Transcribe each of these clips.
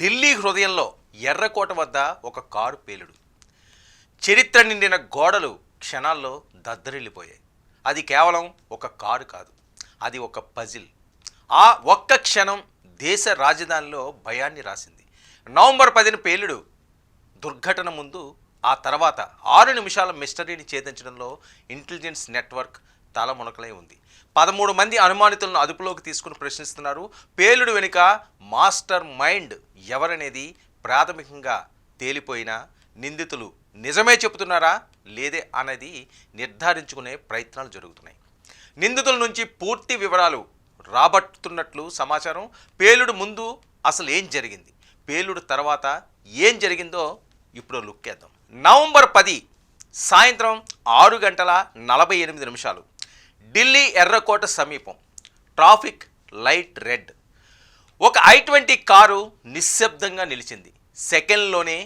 ఢిల్లీ హృదయంలో ఎర్రకోట వద్ద ఒక కారు పేలుడు. చరిత్ర నిండిన గోడలు క్షణాల్లో దద్దరిల్లిపోయాయి. అది కేవలం ఒక కారు కాదు, అది ఒక పజిల్. ఆ ఒక్క క్షణం దేశ రాజధానిలో భయాన్ని రాసింది. నవంబర్ 10న పేలుడు. దుర్ఘటన ముందు ఆ తర్వాత 6 నిమిషాల మిస్టరీని ఛేదించడంలో ఇంటెలిజెన్స్ నెట్వర్క్ తలమునకలై ఉంది. 13 మంది అనుమానితులను అదుపులోకి తీసుకుని ప్రశ్నిస్తున్నారు. పేలుడు వెనుక మాస్టర్ మైండ్ ఎవరనేది ప్రాథమికంగా తేలిపోయినా నిందితులు నిజమే చెబుతున్నారా లేదే అనేది నిర్ధారించుకునే ప్రయత్నాలు జరుగుతున్నాయి. నిందితుల నుంచి పూర్తి వివరాలు రాబట్టుతున్నట్లు సమాచారం. పేలుడు ముందు అసలు ఏం జరిగింది, పేలుడు తర్వాత ఏం జరిగిందో ఇప్పుడు లుక్కేద్దాం. నవంబర్ 10 సాయంత్రం 6:48 ఢిల్లీ ఎర్రకోట సమీపం. Traffic light red. ఒక I-20 కారు నిశ్శబ్దంగా నిలిచింది. సెకండ్లోనే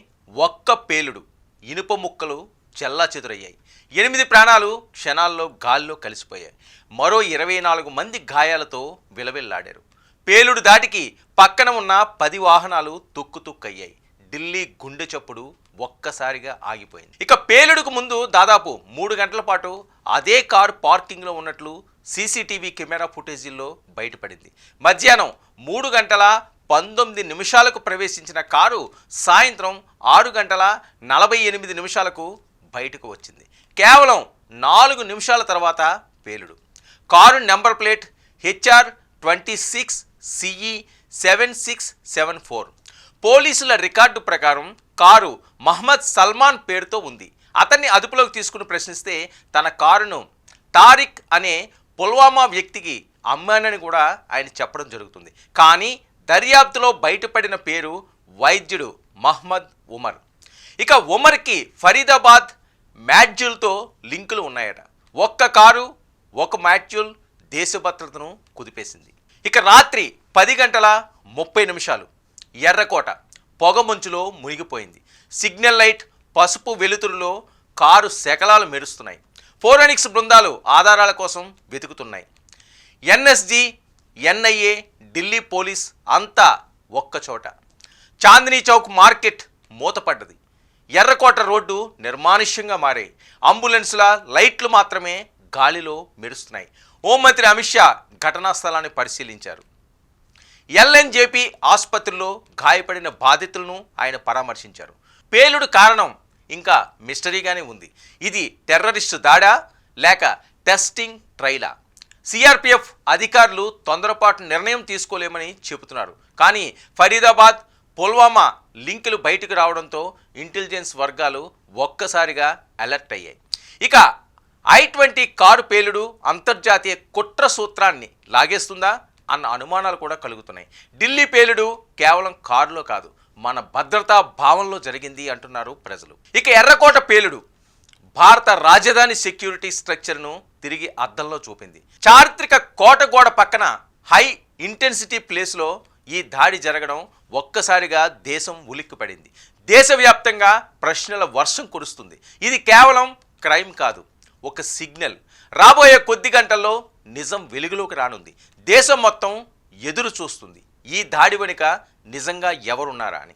ఒక్క పేలుడు. ఇనుప ముక్కలు చెల్లాచెదురయ్యాయి. 8 ప్రాణాలు క్షణాల్లో గాల్లో కలిసిపోయాయి. మరో 24 మంది గాయాలతో విలవిల్లాడారు. పేలుడు దాటికి పక్కన ఉన్న 10 వాహనాలు తుక్కుతుక్కయ్యాయి. ఢిల్లీ గుండె చప్పుడు ఒక్కసారిగా ఆగిపోయింది. ఇక పేలుడుకు ముందు దాదాపు 3 గంటల పాటు అదే కారు పార్కింగ్లో ఉన్నట్లు సీసీటీవీ కెమెరా ఫుటేజీల్లో బయటపడింది. మధ్యాహ్నం 3:19 ప్రవేశించిన కారు సాయంత్రం 6:48 బయటకు వచ్చింది. కేవలం 4 నిమిషాల తర్వాత పేలుడు. Car number plate HR26CE 7674. పోలీసుల రికార్డు ప్రకారం కారు మహమ్మద్ సల్మాన్ పేరుతో ఉంది. అతన్ని అదుపులోకి తీసుకుని ప్రశ్నిస్తే తన కారును తారిక్ అనే పుల్వామా వ్యక్తికి అమ్మానని కూడా ఆయన చెప్పడం జరుగుతుంది. కానీ దర్యాప్తులో బయటపడిన పేరు వైద్యుడు మహమ్మద్ ఉమర్. ఇక ఉమర్కి ఫరీదాబాద్ మాడ్యూల్తో లింకులు ఉన్నాయట. ఒక్క కారు ఒక మాడ్యూల్ దేశభద్రతను కుదిపేసింది. ఇక రాత్రి 10:30 ఎర్రకోట పొగమంచులో మునిగిపోయింది. సిగ్నల్ లైట్ పసుపు వెలుతురులో కారు శకలాలు మెరుస్తున్నాయి. ఫోరెనిక్స్ బృందాలు ఆధారాల కోసం వెతుకుతున్నాయి. NSG, NIA, ఢిల్లీ పోలీస్ అంతా ఒక్కచోట. చాందినీ చౌక్ మార్కెట్ మూతపడ్డది. ఎర్రకోట రోడ్డు నిర్మానుష్యంగా మారాయి. అంబులెన్సుల లైట్లు మాత్రమే గాలిలో మెరుస్తున్నాయి. హోంమంత్రి అమిత్ షా ఘటనా స్థలాన్ని పరిశీలించారు. LNJP ఆసుపత్రిలో గాయపడిన బాధితులను ఆయన పరామర్శించారు. పేలుడు కారణం ఇంకా మిస్టరీగానే ఉంది. ఇది టెర్రరిస్టు దాడా లేక టెస్టింగ్ ట్రైలా? CRPF అధికారులు తొందరపాటు నిర్ణయం తీసుకోలేమని చెబుతున్నారు. కానీ ఫరీదాబాద్, పుల్వామా లింకులు బయటకు రావడంతో ఇంటెలిజెన్స్ వర్గాలు ఒక్కసారిగా అలర్ట్ అయ్యాయి. ఇక I-20 కారు పేలుడు అంతర్జాతీయ కుట్ర సూత్రాన్ని లాగేస్తుందా అన్న అనుమానాలు కూడా కలుగుతున్నాయి. ఢిల్లీ పేలుడు కేవలం కారులో కాదు, మన భద్రతా భావంలో జరిగింది అంటున్నారు ప్రజలు. ఇక ఎర్రకోట పేలుడు భారత రాజధాని సెక్యూరిటీ స్ట్రక్చర్ను తిరిగి అద్దంలో చూపింది. చారిత్రక కోట గోడ పక్కన హై ఇంటెన్సిటీ ప్లేస్లో ఈ దాడి జరగడం ఒక్కసారిగా దేశం ఉలిక్కిపడింది. దేశవ్యాప్తంగా ప్రశ్నల వర్షం కురుస్తుంది. ఇది కేవలం క్రైమ్ కాదు, ఒక సిగ్నల్. రాబోయే కొద్ది గంటల్లో నిజం వెలుగులోకి రానుంది. దేశం మొత్తం ఎదురు చూస్తుంది ఈ దాడి వెనుక నిజంగా ఎవరున్నారా అని.